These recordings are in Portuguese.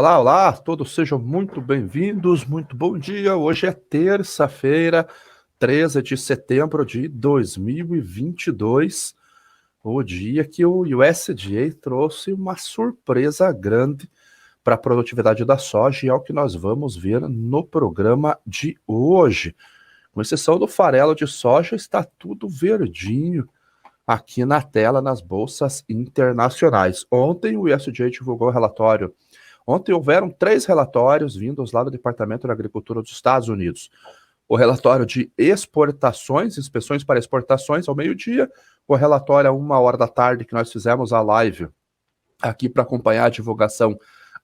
Olá, olá, todos sejam muito bem-vindos, muito bom dia. Hoje é terça-feira, 13 de setembro de 2022, o dia que o USDA trouxe uma surpresa grande para a produtividade da soja e é o que nós vamos ver no programa de hoje. Com exceção do farelo de soja, está tudo verdinho aqui na tela nas bolsas internacionais. Ontem o USDA divulgou o relatório. Ontem houveram 3 relatórios vindos lá do Departamento da Agricultura dos Estados Unidos. O relatório de exportações, inspeções para exportações ao meio-dia, o relatório a 1h da tarde que nós fizemos a live aqui para acompanhar a divulgação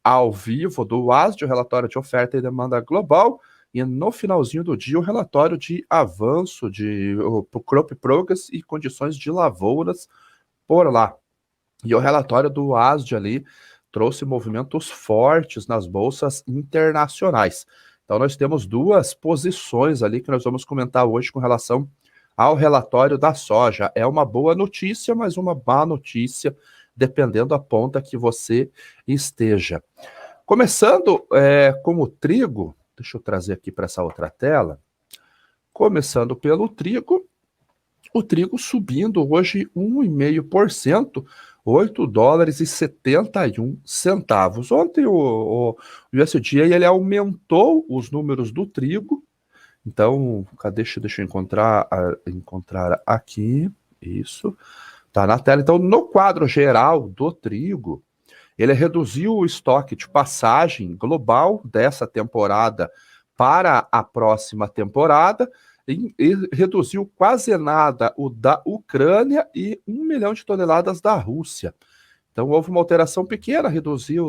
ao vivo do WASD, o relatório de oferta e demanda global, e no finalzinho do dia o relatório de avanço de crop progress e condições de lavouras por lá. E o relatório do WASD ali trouxe movimentos fortes nas bolsas internacionais. Então nós temos 2 posições ali que nós vamos comentar hoje com relação ao relatório da soja. É uma boa notícia, mas uma má notícia, dependendo da ponta que você esteja. Começando com o trigo, deixa eu trazer aqui para essa outra tela. Começando pelo trigo, o trigo subindo hoje 1,5%, $8,71. Ontem o USDA ele aumentou os números do trigo. Então, deixa eu encontrar aqui, isso, tá na tela. Então, no quadro geral do trigo, ele reduziu o estoque de passagem global dessa temporada para a próxima temporada e reduziu quase nada o da Ucrânia e 1 milhão de toneladas da Rússia. Então, houve uma alteração pequena, reduziu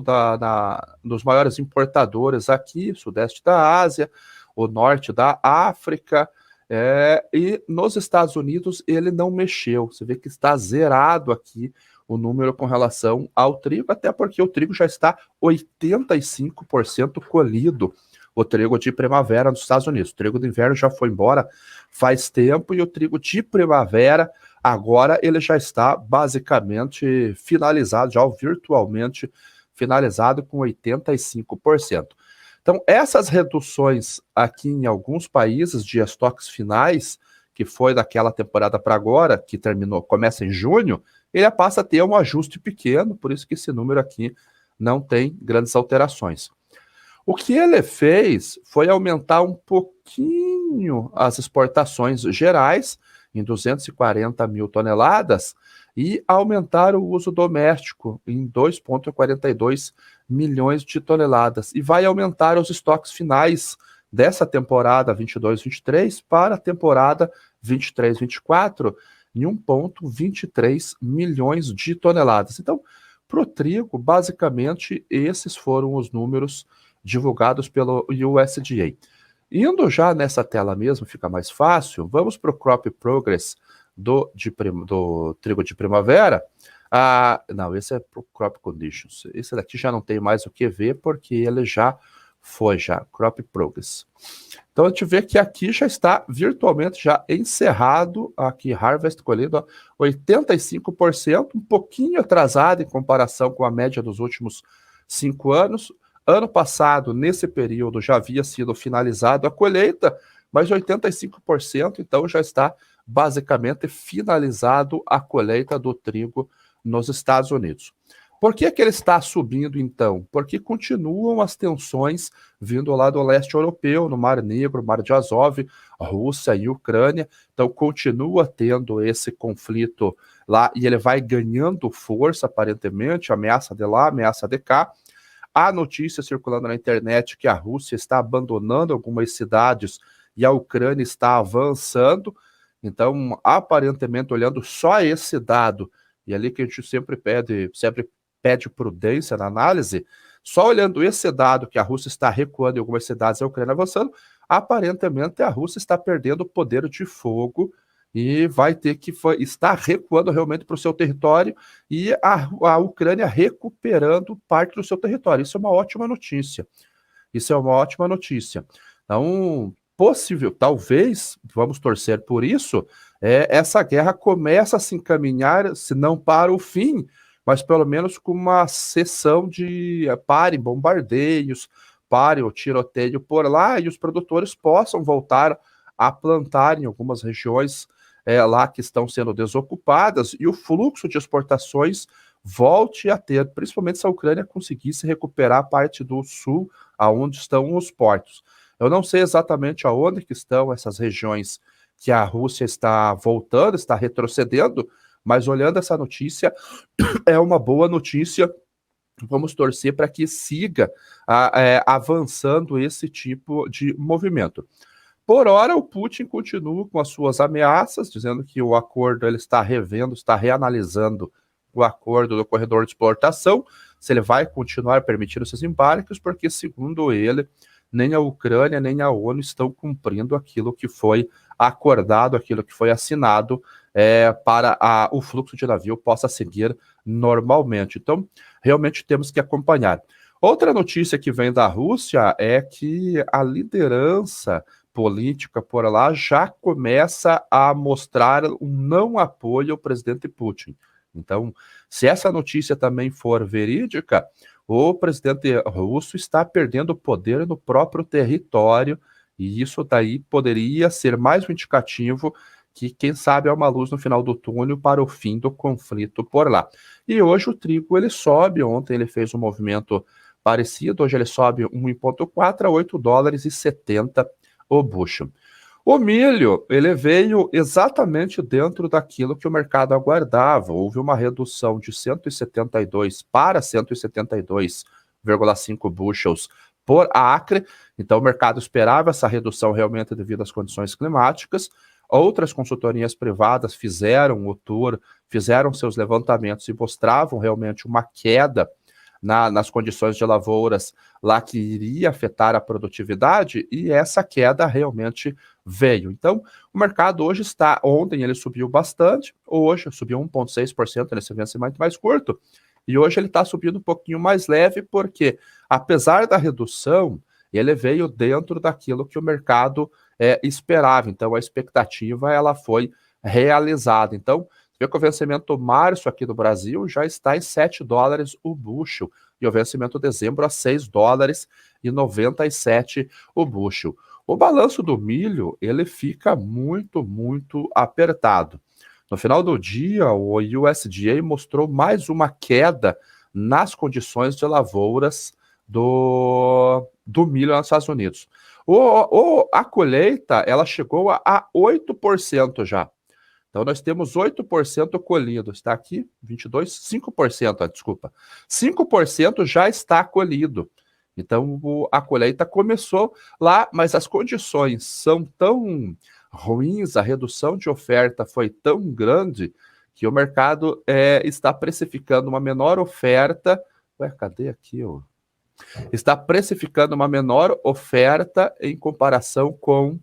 dos maiores importadores aqui, sudeste da Ásia, o norte da África, e nos Estados Unidos ele não mexeu. Você vê que está zerado aqui o número com relação ao trigo, até porque o trigo já está 85% colhido, o trigo de primavera nos Estados Unidos. O trigo de inverno já foi embora faz tempo e o trigo de primavera, agora ele já está basicamente finalizado, já virtualmente finalizado com 85%. Então, essas reduções aqui em alguns países de estoques finais, que foi daquela temporada para agora, que começa em junho, ele passa a ter um ajuste pequeno, por isso que esse número aqui não tem grandes alterações. O que ele fez foi aumentar um pouquinho as exportações gerais, em 240 mil toneladas, e aumentar o uso doméstico em 2,42 milhões de toneladas. E vai aumentar os estoques finais dessa temporada 22-23 para a temporada 23-24 em 1,23 milhões de toneladas. Então, para o trigo, basicamente, esses foram os números divulgados pelo USDA. Indo já nessa tela mesmo, fica mais fácil, vamos para o Crop Progress do trigo de primavera. Não, esse é para o Crop Conditions. Esse daqui já não tem mais o que ver, porque ele já foi, Crop Progress. Então a gente vê que aqui já está virtualmente já encerrado, aqui Harvest colhido 85%, um pouquinho atrasado em comparação com a média dos últimos 5 anos. Ano passado, nesse período, já havia sido finalizado a colheita, mas 85%, então já está basicamente finalizado a colheita do trigo nos Estados Unidos. Por que ele está subindo, então? Porque continuam as tensões vindo lá do leste europeu, no Mar Negro, Mar de Azov, Rússia e Ucrânia. Então, continua tendo esse conflito lá e ele vai ganhando força, aparentemente, ameaça de lá, ameaça de cá. Há notícia circulando na internet que a Rússia está abandonando algumas cidades e a Ucrânia está avançando. Então, aparentemente, olhando só esse dado, e ali que a gente sempre pede prudência na análise, só olhando esse dado que a Rússia está recuando em algumas cidades e a Ucrânia avançando, aparentemente a Rússia está perdendo o poder de fogo e vai ter que estar recuando realmente para o seu território e a Ucrânia recuperando parte do seu território. Isso é uma ótima notícia. Isso é uma ótima notícia. Então, talvez, vamos torcer por isso, essa guerra começa a se encaminhar, se não para o fim, mas pelo menos com uma cessão de parem bombardeios, pare o tiroteio por lá e os produtores possam voltar a plantar em algumas regiões lá que estão sendo desocupadas e o fluxo de exportações volte a ter, principalmente se a Ucrânia conseguisse recuperar a parte do sul, aonde estão os portos. Eu não sei exatamente aonde que estão essas regiões que a Rússia está voltando, está retrocedendo, mas olhando essa notícia, é uma boa notícia. Vamos torcer para que siga avançando esse tipo de movimento. Por hora, o Putin continua com as suas ameaças, dizendo que o acordo ele está revendo, está reanalisando o acordo do corredor de exportação, se ele vai continuar permitindo esses embarques, porque, segundo ele, nem a Ucrânia nem a ONU estão cumprindo aquilo que foi acordado, aquilo que foi assinado para o fluxo de navio possa seguir normalmente. Então, realmente temos que acompanhar. Outra notícia que vem da Rússia é que a liderança política por lá já começa a mostrar um não apoio ao presidente Putin. Então, se essa notícia também for verídica, o presidente russo está perdendo poder no próprio território, e isso daí poderia ser mais um indicativo que, quem sabe, é uma luz no final do túnel para o fim do conflito por lá. E hoje o trigo ele sobe, ontem ele fez um movimento parecido, hoje ele sobe 1,4 a 8 dólares e 70 o bushel. O milho, ele veio exatamente dentro daquilo que o mercado aguardava. Houve uma redução de 172 para 172,5 bushels por acre. Então, o mercado esperava essa redução realmente devido às condições climáticas. Outras consultorias privadas fizeram o tour, fizeram seus levantamentos e mostravam realmente uma queda nas condições de lavouras lá que iria afetar a produtividade, e essa queda realmente veio. Então, o mercado hoje está, ontem ele subiu bastante, hoje subiu 1,6% nesse vencimento mais curto, e hoje ele está subindo um pouquinho mais leve, porque apesar da redução, ele veio dentro daquilo que o mercado esperava, então a expectativa ela foi realizada. Então, vê que o vencimento março aqui no Brasil já está em 7 dólares o bushel, e o vencimento dezembro a 6 dólares e 97 o bushel. O balanço do milho, ele fica muito, muito apertado. No final do dia, o USDA mostrou mais uma queda nas condições de lavouras do milho nos Estados Unidos. A colheita, ela chegou a 8% já. Então, nós temos 8% colhido, está aqui, 22, 5%, desculpa. 5% já está colhido. Então, a colheita começou lá, mas as condições são tão ruins, a redução de oferta foi tão grande, que o mercado está precificando uma menor oferta. Ué, cadê aqui? Está precificando uma menor oferta em comparação com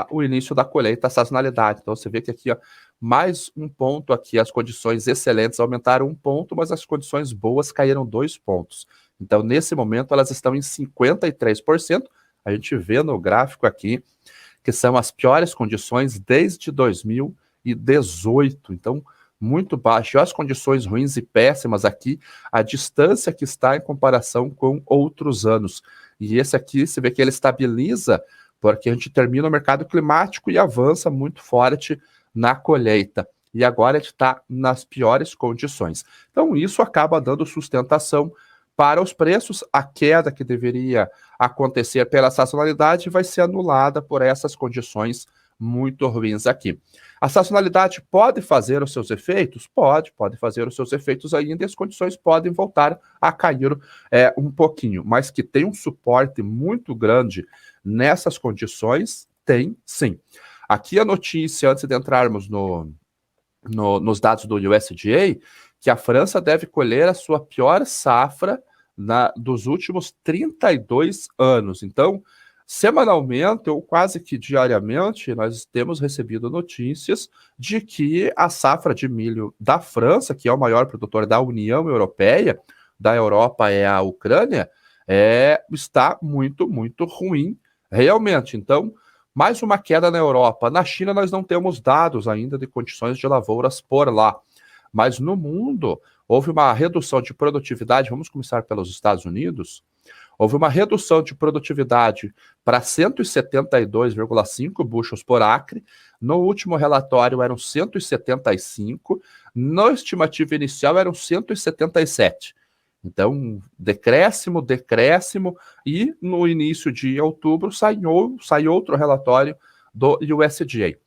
o início da colheita, a sazonalidade. Então, você vê que aqui, ó, mais um ponto aqui, as condições excelentes aumentaram 1 ponto, mas as condições boas caíram 2 pontos. Então, nesse momento, elas estão em 53%. A gente vê no gráfico aqui que são as piores condições desde 2018. Então, muito baixo. E as condições ruins e péssimas aqui, a distância que está em comparação com outros anos. E esse aqui, você vê que ele estabiliza, porque a gente termina o mercado climático e avança muito forte na colheita. E agora a gente está nas piores condições. Então, isso acaba dando sustentação para os preços. A queda que deveria acontecer pela sazonalidade vai ser anulada por essas condições muito ruins aqui. A sazonalidade pode fazer os seus efeitos? Pode fazer os seus efeitos ainda, e as condições podem voltar a cair um pouquinho, mas que tem um suporte muito grande nessas condições, tem sim. Aqui a notícia, antes de entrarmos nos dados do USDA, que a França deve colher a sua pior safra dos últimos 32 anos. Então, semanalmente ou quase que diariamente, nós temos recebido notícias de que a safra de milho da França, que é o maior produtor da União Europeia, da Europa é a Ucrânia, está muito, muito ruim, realmente. Então, mais uma queda na Europa. Na China, nós não temos dados ainda de condições de lavouras por lá. Mas no mundo, houve uma redução de produtividade, vamos começar pelos Estados Unidos, houve uma redução de produtividade para 172,5 bushels por acre, no último relatório eram 175, na estimativa inicial eram 177. Então, decréscimo, e no início de outubro saiu outro relatório do USDA.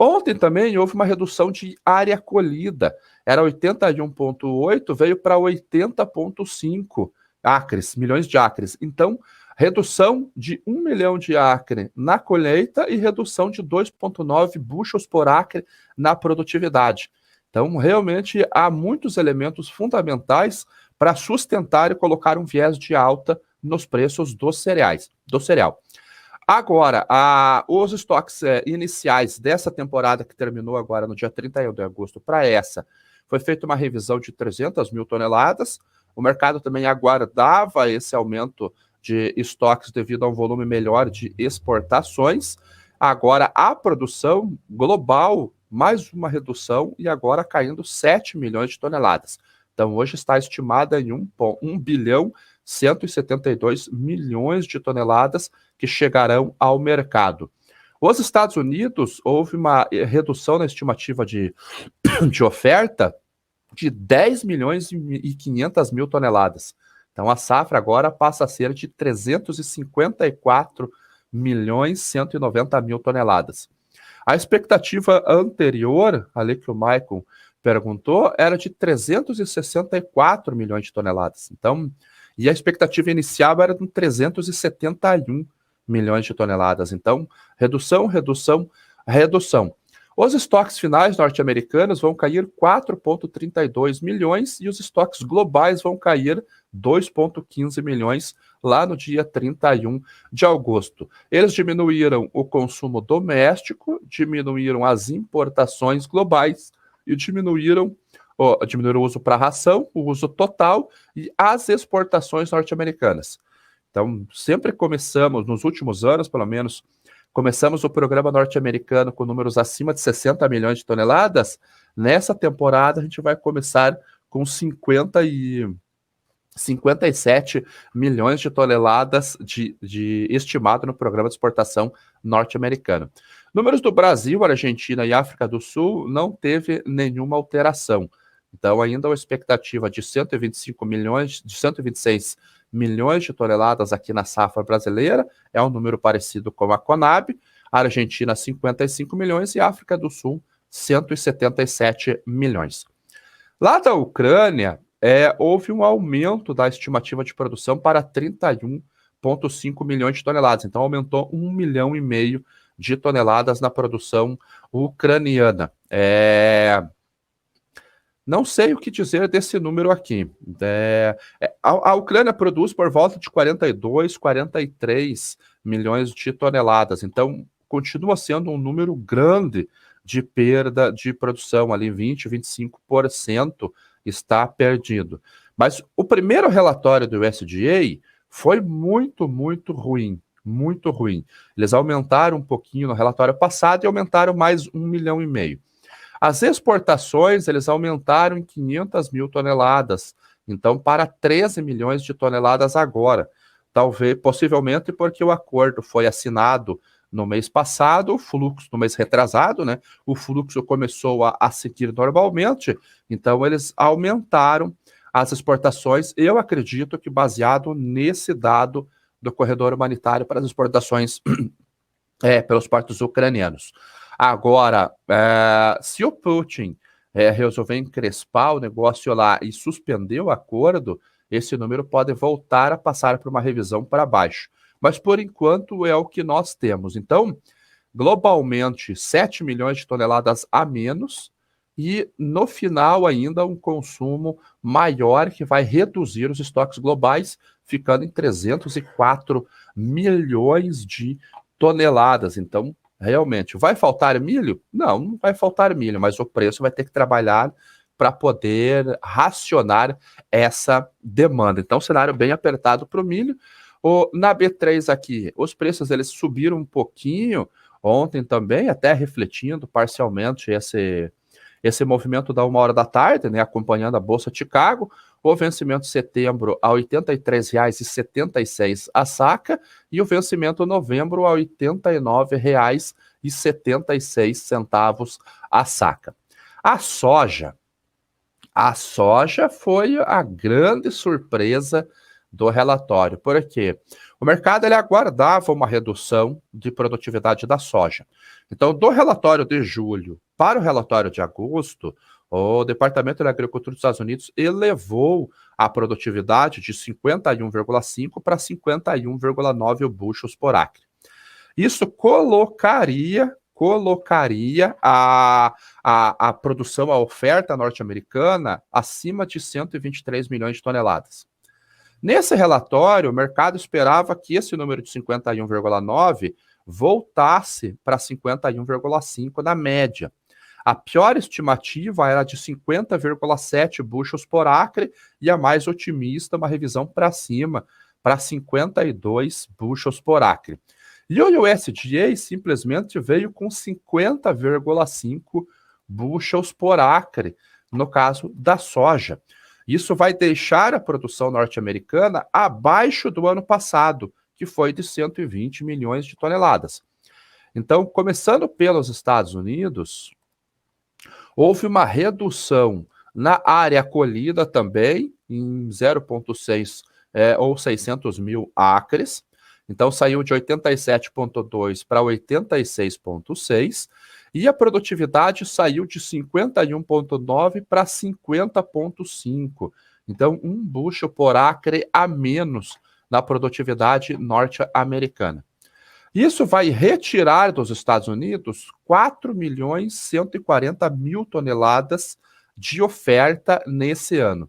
Ontem também houve uma redução de área colhida, era 81,8, veio para 80,5 acres, milhões de acres. Então, redução de 1 milhão de acre na colheita e redução de 2,9 bushels por acre na produtividade. Então, realmente, há muitos elementos fundamentais para sustentar e colocar um viés de alta nos preços dos cereais, do cereal. Agora, os estoques iniciais dessa temporada que terminou agora no dia 31 de agosto para essa, foi feita uma revisão de 300 mil toneladas. O mercado também aguardava esse aumento de estoques devido a um volume melhor de exportações. Agora, a produção global, mais uma redução e agora caindo 7 milhões de toneladas. Então, hoje está estimada em 1 bilhão 172 milhões de toneladas que chegarão ao mercado. Os Estados Unidos, houve uma redução na estimativa de oferta de 10 milhões e 500 mil toneladas. Então, a safra agora passa a ser de 354 milhões 190 mil toneladas. A expectativa anterior, ali que o Michael perguntou, era de 364 milhões de toneladas. Então, e a expectativa inicial era de 371 milhões de toneladas. Então, redução. Os estoques finais norte-americanos vão cair 4,32 milhões e os estoques globais vão cair 2,15 milhões lá no dia 31 de agosto. Eles diminuíram o consumo doméstico, diminuíram as importações globais e diminuíram o uso para ração, o uso total e as exportações norte-americanas. Então, sempre começamos, nos últimos anos, pelo menos, começamos o programa norte-americano com números acima de 60 milhões de toneladas. Nessa temporada, a gente vai começar com 57 milhões de toneladas de estimado no programa de exportação norte-americano. Números do Brasil, Argentina e África do Sul não teve nenhuma alteração. Então, ainda uma expectativa de 126 milhões de toneladas aqui na safra brasileira, é um número parecido com a Conab, a Argentina 55 milhões e a África do Sul 177 milhões. Lá da Ucrânia, houve um aumento da estimativa de produção para 31,5 milhões de toneladas, então aumentou 1,5 milhão de toneladas na produção ucraniana. Não sei o que dizer desse número aqui. A Ucrânia produz por volta de 42, 43 milhões de toneladas. Então, continua sendo um número grande de perda de produção, ali 20, 25% está perdido. Mas o primeiro relatório do USDA foi muito, muito ruim. Muito ruim. Eles aumentaram um pouquinho no relatório passado e aumentaram mais 1,5 milhão. As exportações, eles aumentaram em 500 mil toneladas, então para 13 milhões de toneladas agora. Talvez, possivelmente porque o acordo foi assinado no mês passado, o fluxo no mês retrasado, né? O fluxo começou a seguir normalmente, então eles aumentaram as exportações. Eu acredito que baseado nesse dado do corredor humanitário para as exportações pelos portos ucranianos. Agora, se o Putin resolver encrespar o negócio lá e suspender o acordo, esse número pode voltar a passar por uma revisão para baixo. Mas, por enquanto, é o que nós temos. Então, globalmente, 7 milhões de toneladas a menos e, no final, ainda um consumo maior que vai reduzir os estoques globais, ficando em 304 milhões de toneladas. Então, realmente, vai faltar milho? Não vai faltar milho, mas o preço vai ter que trabalhar para poder racionar essa demanda. Então, cenário bem apertado para o milho. Na B3 aqui, os preços eles subiram um pouquinho ontem também, até refletindo parcialmente esse movimento da 1 hora da tarde, né, acompanhando a Bolsa de Chicago, o vencimento de setembro a R$ 83,76 a saca e o vencimento de novembro a R$ 89,76 a saca. A soja foi a grande surpresa do relatório. Por quê? O mercado ele aguardava uma redução de produtividade da soja. Então, do relatório de julho para o relatório de agosto, o Departamento de Agricultura dos Estados Unidos elevou a produtividade de 51,5 para 51,9 bushels por acre. Isso colocaria a produção, a oferta norte-americana acima de 123 milhões de toneladas. Nesse relatório, o mercado esperava que esse número de 51,9 voltasse para 51,5 na média. A pior estimativa era de 50,7 bushels por acre e a mais otimista, uma revisão para cima, para 52 bushels por acre. E o USDA simplesmente veio com 50,5 bushels por acre, no caso da soja. Isso vai deixar a produção norte-americana abaixo do ano passado, que foi de 120 milhões de toneladas. Então, começando pelos Estados Unidos, houve uma redução na área colhida também, em 0,6 ou 600 mil acres. Então, saiu de 87,2 para 86,6, e a produtividade saiu de 51,9 para 50,5. Então, 1 bushel por acre a menos na produtividade norte-americana. Isso vai retirar dos Estados Unidos 4.140.000 toneladas de oferta nesse ano.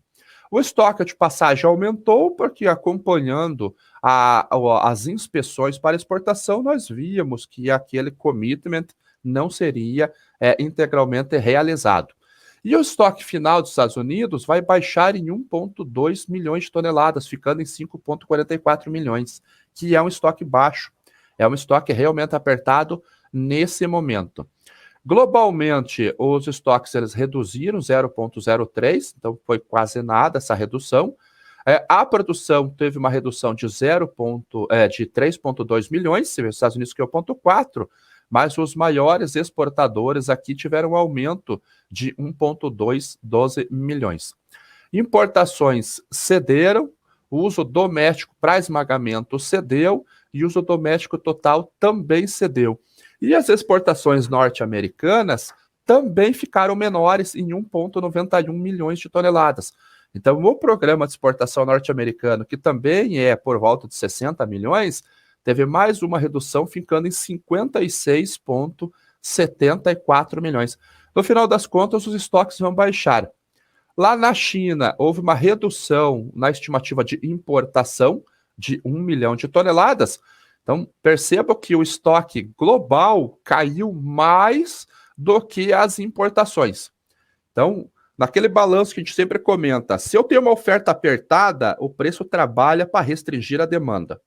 O estoque de passagem aumentou porque, acompanhando as inspeções para exportação, nós víamos que aquele commitment não seria integralmente realizado. E o estoque final dos Estados Unidos vai baixar em 1,2 milhões de toneladas, ficando em 5,44 milhões, que é um estoque baixo. É um estoque realmente apertado nesse momento. Globalmente, os estoques eles reduziram 0,03, então foi quase nada essa redução. A produção teve uma redução de 3,2 milhões, se vê os Estados Unidos que é o 0,4, mas os maiores exportadores aqui tiveram um aumento de 1,12 milhões. Importações cederam, o uso doméstico para esmagamento cedeu e o uso doméstico total também cedeu. E as exportações norte-americanas também ficaram menores em 1,91 milhões de toneladas. Então, o programa de exportação norte-americano, que também é por volta de 60 milhões, teve mais uma redução, ficando em 56,74 milhões. No final das contas, os estoques vão baixar. Lá na China, houve uma redução na estimativa de importação de 1 milhão de toneladas. Então, perceba que o estoque global caiu mais do que as importações. Então, naquele balanço que a gente sempre comenta, se eu tenho uma oferta apertada, o preço trabalha para restringir a demanda.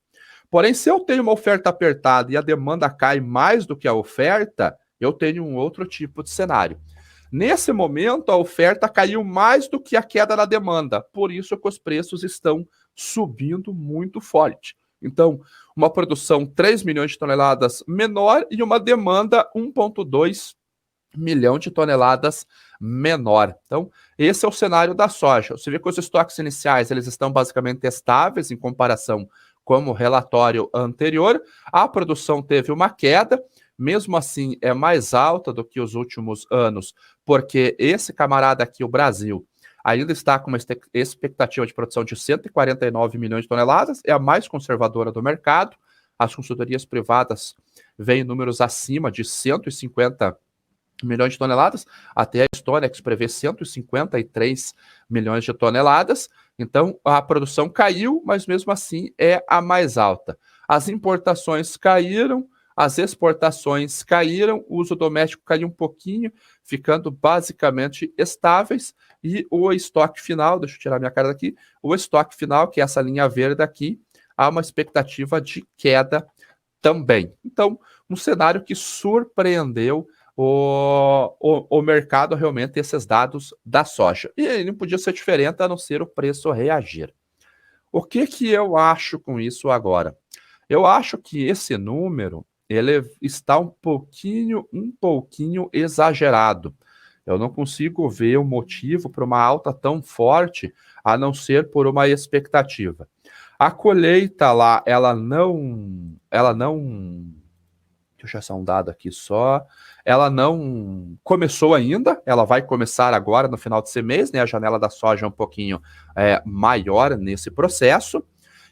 Porém, se eu tenho uma oferta apertada e a demanda cai mais do que a oferta, eu tenho um outro tipo de cenário. Nesse momento, a oferta caiu mais do que a queda da demanda, por isso que os preços estão subindo muito forte. Então, uma produção 3 milhões de toneladas menor e uma demanda 1,2 milhão de toneladas menor. Então, esse é o cenário da soja. Você vê que os estoques iniciais eles estão basicamente estáveis em comparação com o relatório anterior. A produção teve uma queda, mesmo assim é mais alta do que os últimos anos, porque esse camarada aqui, o Brasil, ainda está com uma expectativa de produção de 149 milhões de toneladas, é a mais conservadora do mercado. As consultorias privadas veem números acima de 150 milhões de toneladas, até a Stonex prevê 153 milhões de toneladas. Então, a produção caiu, mas mesmo assim é a mais alta. As importações caíram, as exportações caíram, o uso doméstico caiu um pouquinho, ficando basicamente estáveis, e o estoque final, deixa eu tirar minha cara daqui, o estoque final, que é essa linha verde aqui, há uma expectativa de queda também. Então, um cenário que surpreendeu o mercado realmente esses dados da soja. E aí não podia ser diferente a não ser o preço reagir. O que que eu acho com isso agora? Eu acho que esse número, ele está um pouquinho exagerado. Eu não consigo ver o motivo para uma alta tão forte, a não ser por uma expectativa. A colheita lá, ela não, deixa eu achar um dado aqui só, ela não começou ainda, ela vai começar agora no final desse mês, né? A janela da soja é um pouquinho maior nesse processo.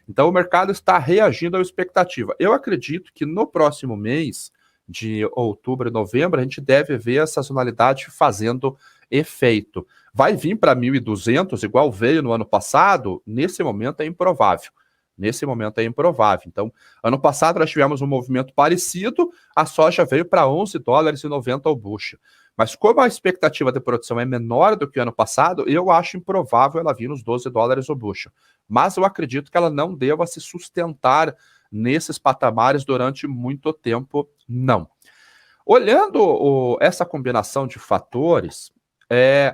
Então o mercado está reagindo à expectativa. Eu acredito que no próximo mês, de outubro e novembro, a gente deve ver a sazonalidade fazendo efeito. Vai vir para 1.200, igual veio no ano passado? Nesse momento é improvável. Nesse momento é improvável. Então, ano passado nós tivemos um movimento parecido, a soja veio para $11,90 o bushel. Mas como a expectativa de produção é menor do que o ano passado, eu acho improvável ela vir nos $12 o bushel. Mas eu acredito que ela não deva se sustentar nesses patamares durante muito tempo, não. Olhando essa combinação de fatores,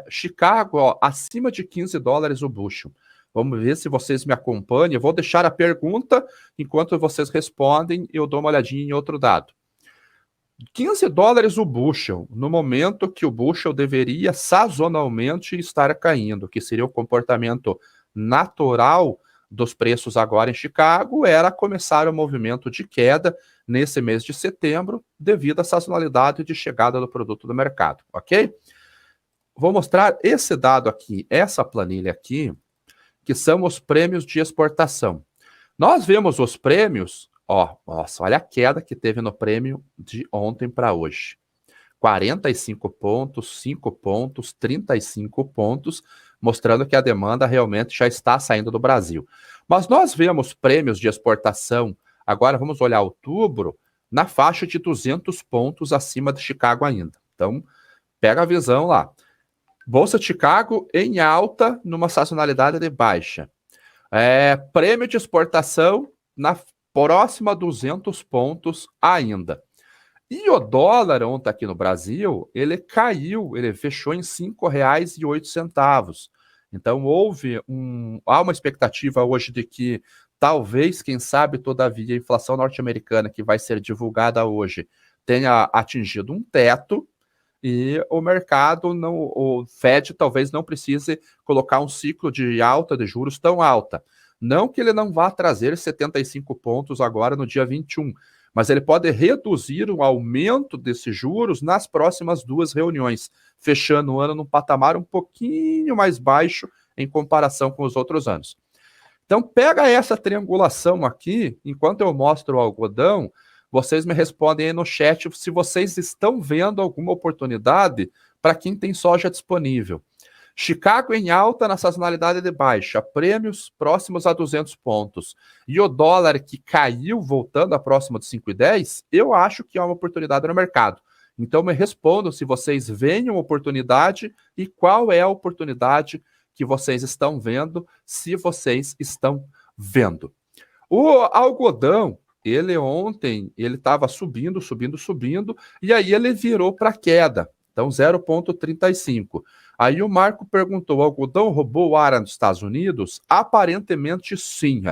Chicago, ó, acima de $15 o bushel. Vamos ver se vocês me acompanham. Eu vou deixar a pergunta, enquanto vocês respondem, eu dou uma olhadinha em outro dado. $15 o bushel, no momento que o bushel deveria sazonalmente estar caindo, que seria o comportamento natural dos preços agora em Chicago, era começar o movimento de queda nesse mês de setembro, devido à sazonalidade de chegada do produto no mercado, ok? Vou mostrar esse dado aqui, essa planilha aqui, que são os prêmios de exportação. Nós vemos os prêmios, ó, nossa, olha a queda que teve no prêmio de ontem para hoje. 45 pontos, 5 pontos, 35 pontos, mostrando que a demanda realmente já está saindo do Brasil. Mas nós vemos prêmios de exportação, agora vamos olhar outubro, na faixa de 200 pontos acima de Chicago ainda. Então, pega a visão lá. Bolsa de Chicago em alta, numa sazonalidade de baixa. Prêmio de exportação na próxima a 200 pontos ainda. E o dólar ontem aqui no Brasil, ele caiu, ele fechou em R$ 5,08. Então há uma expectativa hoje de que talvez, quem sabe, todavia, a inflação norte-americana que vai ser divulgada hoje tenha atingido um teto e o mercado, o Fed talvez não precise colocar um ciclo de alta de juros tão alta. Não que ele não vá trazer 75 pontos agora no dia 21, mas ele pode reduzir o aumento desses juros nas próximas duas reuniões, fechando o ano num patamar um pouquinho mais baixo em comparação com os outros anos. Então, pega essa triangulação aqui, enquanto eu mostro o algodão, vocês me respondem aí no chat se vocês estão vendo alguma oportunidade para quem tem soja disponível. Chicago em alta na sazonalidade de baixa, prêmios próximos a 200 pontos. E o dólar que caiu, voltando a próxima de 5,10, eu acho que é uma oportunidade no mercado. Então me respondam se vocês veem uma oportunidade e qual é a oportunidade que vocês estão vendo, se vocês estão vendo. O algodão, ele ontem, ele estava subindo, e aí ele virou para queda. Então 0,35. Aí o Marco perguntou, o algodão roubou o ar nos Estados Unidos? Aparentemente sim,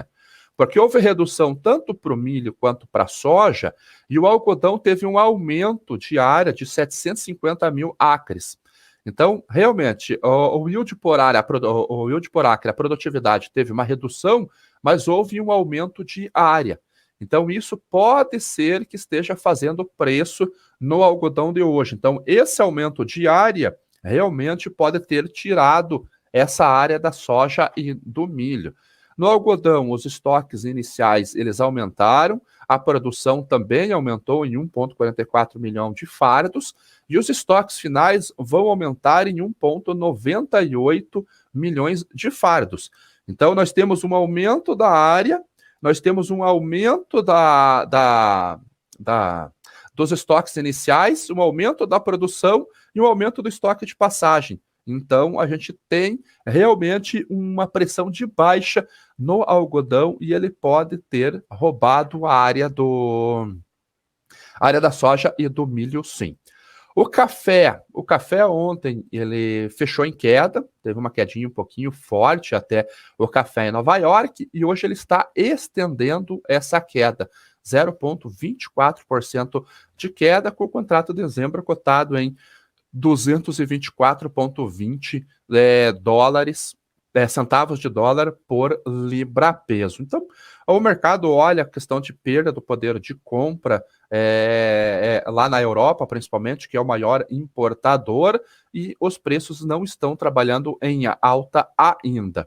porque houve redução tanto para o milho quanto para a soja, e o algodão teve um aumento de área de 750 mil acres. Então, realmente, o yield por acre, a produtividade teve uma redução, mas houve um aumento de área. Então, isso pode ser que esteja fazendo preço no algodão de hoje. Então, esse aumento de área realmente pode ter tirado essa área da soja e do milho. No algodão, os estoques iniciais eles aumentaram, a produção também aumentou em 1,44 milhão de fardos, e os estoques finais vão aumentar em 1,98 milhões de fardos. Então, nós temos um aumento da área, nós temos um aumento dos estoques iniciais, um aumento da produção e um aumento do estoque de passagem. Então, a gente tem realmente uma pressão de baixa no algodão e ele pode ter roubado a área da soja e do milho, sim. O café ontem ele fechou em queda, teve uma quedinha um pouquinho forte até o café em Nova York e hoje ele está estendendo essa queda, 0,24% de queda, com o contrato de dezembro cotado em 224,20 dólares, centavos de dólar por libra peso. Então, o mercado olha a questão de perda do poder de compra lá na Europa, principalmente, que é o maior importador, e os preços não estão trabalhando em alta ainda.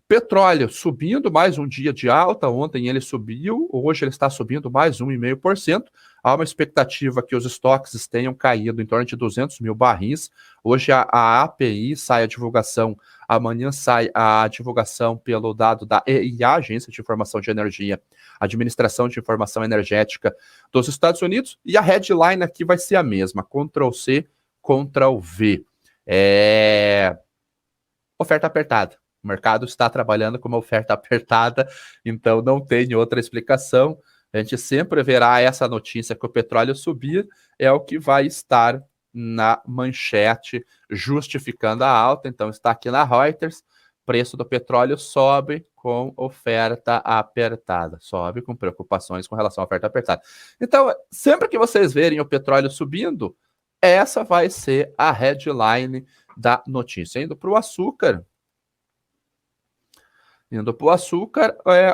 Petróleo subindo, mais um dia de alta, ontem ele subiu, hoje ele está subindo mais 1,5%. Há uma expectativa que os estoques tenham caído em torno de 200 mil barris. Hoje a API sai a divulgação, amanhã sai a divulgação pelo dado da EIA, Agência de Informação de Energia, Administração de Informação Energética dos Estados Unidos, e a headline aqui vai ser a mesma, Ctrl+C, Ctrl+V. Oferta apertada. O mercado está trabalhando com uma oferta apertada, então não tem outra explicação. A gente sempre verá essa notícia que o petróleo subir, é o que vai estar na manchete, justificando a alta. Então está aqui na Reuters, preço do petróleo sobe com oferta apertada, sobe com preocupações com relação à oferta apertada. Então, sempre que vocês verem o petróleo subindo, essa vai ser a headline da notícia. Indo para o açúcar,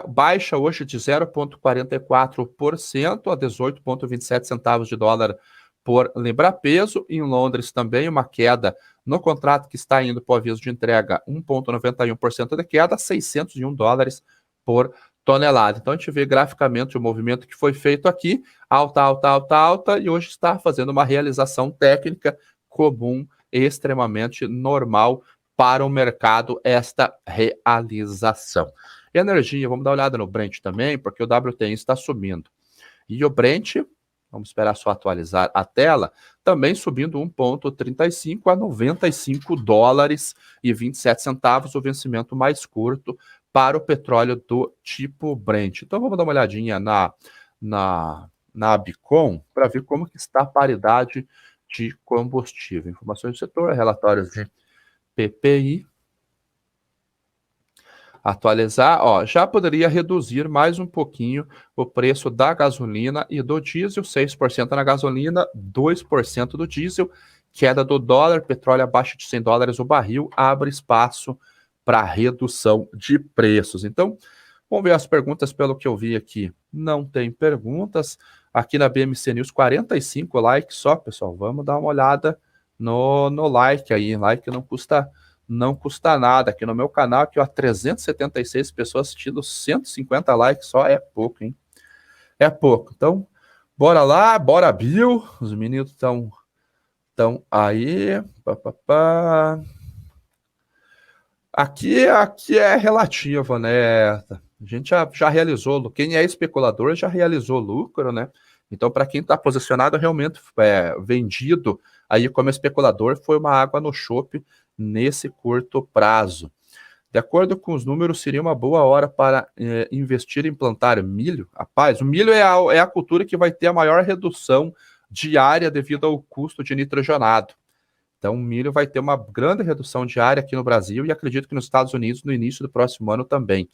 baixa hoje de 0,44% a 18,27 centavos de dólar por libra-peso. Em Londres também uma queda no contrato que está indo para o aviso de entrega, 1,91% de queda, 601 dólares por tonelada. Então a gente vê graficamente o movimento que foi feito aqui, alta, alta, alta, alta, e hoje está fazendo uma realização técnica comum, extremamente normal para o mercado, esta realização. Energia, vamos dar uma olhada no Brent também, porque o WTI está subindo. E o Brent, vamos esperar só atualizar a tela, também subindo 1,35 a 95 dólares e 27 centavos, o vencimento mais curto para o petróleo do tipo Brent. Então vamos dar uma olhadinha na Bicom para ver como que está a paridade de combustível. Informações do setor, relatórios de PPI, atualizar, já poderia reduzir mais um pouquinho o preço da gasolina e do diesel, 6% na gasolina, 2% do diesel, queda do dólar, petróleo abaixo de 100 dólares o barril, abre espaço para redução de preços. Então, vamos ver as perguntas pelo que eu vi aqui. Não tem perguntas. Aqui na BMC News, 45 likes só, pessoal. Vamos dar uma olhada no like aí. Like não custa nada. Aqui no meu canal, aqui, 376 pessoas assistindo, 150 likes só, é pouco, hein? É pouco. Então, bora lá, bora Bill. Os meninos estão aí. Aqui é relativo, né? A gente já realizou, quem é especulador já realizou lucro, né? Então, para quem está posicionado, realmente vendido aí como especulador, foi uma água no chope nesse curto prazo. De acordo com os números, seria uma boa hora para investir em plantar milho. Rapaz, o milho é a cultura que vai ter a maior redução diária devido ao custo de nitrogenado. Então, o milho vai ter uma grande redução diária aqui no Brasil e acredito que nos Estados Unidos no início do próximo ano também.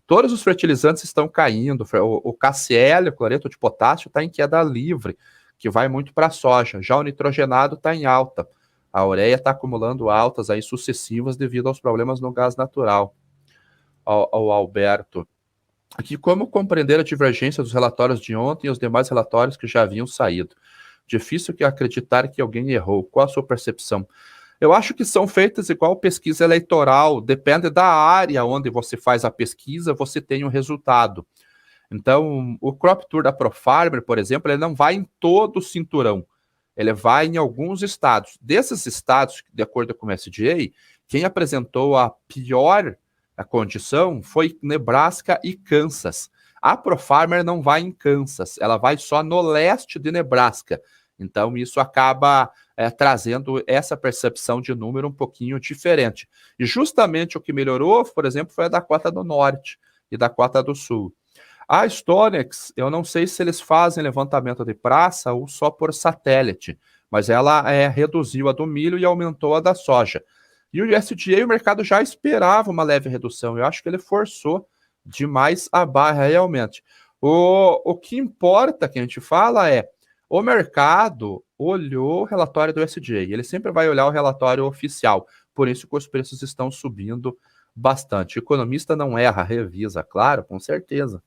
Todos os fertilizantes estão caindo, o KCl, o cloreto de potássio, está em queda livre, que vai muito para a soja. Já o nitrogenado está em alta. A ureia está acumulando altas aí sucessivas devido aos problemas no gás natural. Ao Alberto. Aqui, como compreender a divergência dos relatórios de ontem e os demais relatórios que já haviam saído? Difícil que acreditar que alguém errou. Qual a sua percepção? Eu acho que são feitas igual pesquisa eleitoral, depende da área onde você faz a pesquisa, você tem um resultado. Então, o Crop Tour da ProFarmer, por exemplo, ele não vai em todo o cinturão, ele vai em alguns estados. Desses estados, de acordo com o SDA, quem apresentou a pior condição foi Nebraska e Kansas. A ProFarmer não vai em Kansas, ela vai só no leste de Nebraska. Então, isso acaba trazendo essa percepção de número um pouquinho diferente. E justamente o que melhorou, por exemplo, foi a Dakota do Norte e Dakota do Sul. A Stonex, eu não sei se eles fazem levantamento de praça ou só por satélite, mas ela reduziu a do milho e aumentou a da soja. E o USDA, o mercado já esperava uma leve redução. Eu acho que ele forçou demais a barra realmente. O que importa que a gente fala é o mercado olhou o relatório do USDA. Ele sempre vai olhar o relatório oficial. Por isso que os preços estão subindo bastante. O economista não erra, revisa, claro, com certeza.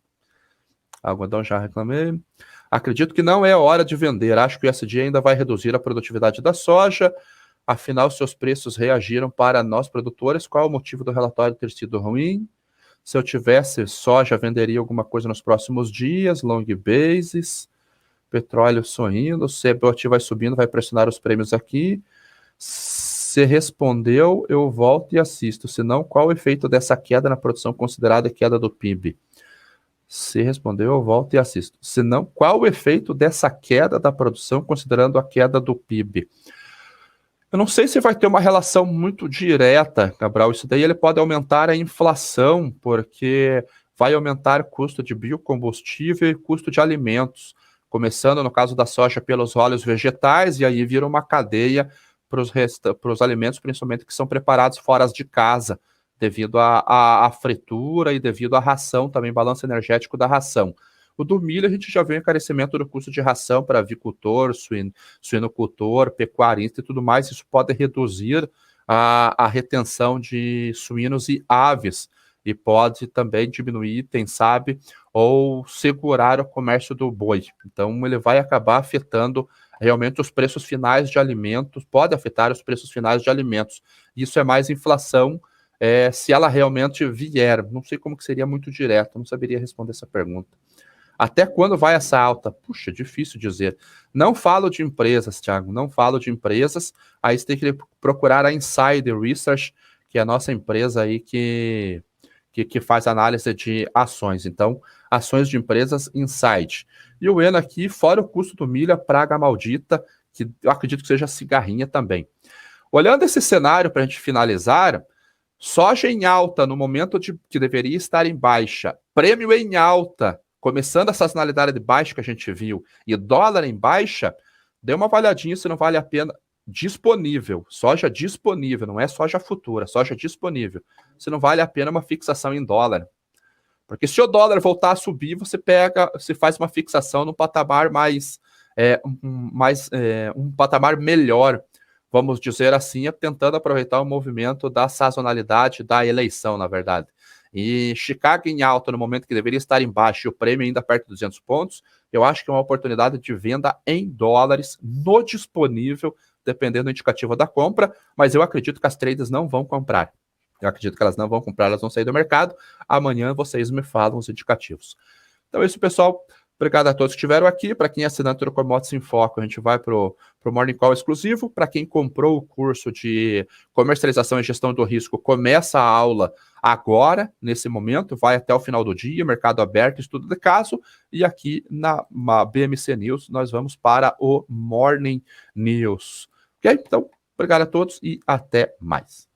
Algodão já reclamei. Acredito que não é hora de vender. Acho que o USDA ainda vai reduzir a produtividade da soja. Afinal, seus preços reagiram para nós produtores. Qual é o motivo do relatório ter sido ruim? Se eu tivesse soja, venderia alguma coisa nos próximos dias. Long basis. Petróleo sorrindo. CBOT vai subindo, vai pressionar os prêmios aqui. Se respondeu, eu volto e assisto. Se não, qual o efeito dessa queda na produção considerada queda do PIB? Se respondeu, eu volto e assisto. Se não, qual o efeito dessa queda da produção considerando a queda do PIB? Eu não sei se vai ter uma relação muito direta, Cabral. Isso daí ele pode aumentar a inflação, porque vai aumentar o custo de biocombustível e custo de alimentos, começando no caso da soja pelos óleos vegetais, e aí vira uma cadeia para os alimentos, principalmente que são preparados fora de casa, devido à fritura e devido à ração, também balanço energético da ração. O do milho a gente já vê um encarecimento do custo de ração para avicultor, suinocultor, pecuarista e tudo mais. Isso pode reduzir a retenção de suínos e aves e pode também diminuir, quem sabe, ou segurar o comércio do boi. Então ele vai acabar afetando realmente os preços finais de alimentos, pode afetar os preços finais de alimentos. Isso é mais inflação, se ela realmente vier. Não sei como que seria muito direto, não saberia responder essa pergunta. Até quando vai essa alta? Puxa, difícil dizer. Não falo de empresas, Thiago, não falo de empresas. Aí você tem que procurar a Insider Research, que é a nossa empresa aí que faz análise de ações. Então, ações de empresas Insight. E o Eno aqui, fora o custo do milho, a praga maldita, que eu acredito que seja cigarrinha também. Olhando esse cenário para a gente finalizar, soja em alta no momento que deveria estar em baixa, prêmio em alta, começando a sazonalidade de baixa que a gente viu, e dólar em baixa, dê uma avaliadinha se não vale a pena. Disponível, soja disponível, não é soja futura, soja disponível. Se não vale a pena uma fixação em dólar. Porque se o dólar voltar a subir, você faz uma fixação no patamar um patamar melhor, vamos dizer assim, tentando aproveitar o movimento da sazonalidade da eleição, na verdade. E Chicago em alta no momento que deveria estar em baixo e o prêmio ainda perto de 200 pontos, eu acho que é uma oportunidade de venda em dólares no disponível, dependendo do indicativo da compra, mas eu acredito que as traders não vão comprar. Eu acredito que elas não vão comprar, elas vão sair do mercado. Amanhã vocês me falam os indicativos. Então é isso, pessoal. Obrigado a todos que estiveram aqui. Para quem é assinante do Commodities em Foco, a gente vai para o Morning Call exclusivo. Para quem comprou o curso de comercialização e gestão do risco, começa a aula agora, nesse momento, vai até o final do dia, mercado aberto, estudo de caso. E aqui na BMC News, nós vamos para o Morning News. Ok? Então, obrigado a todos e até mais.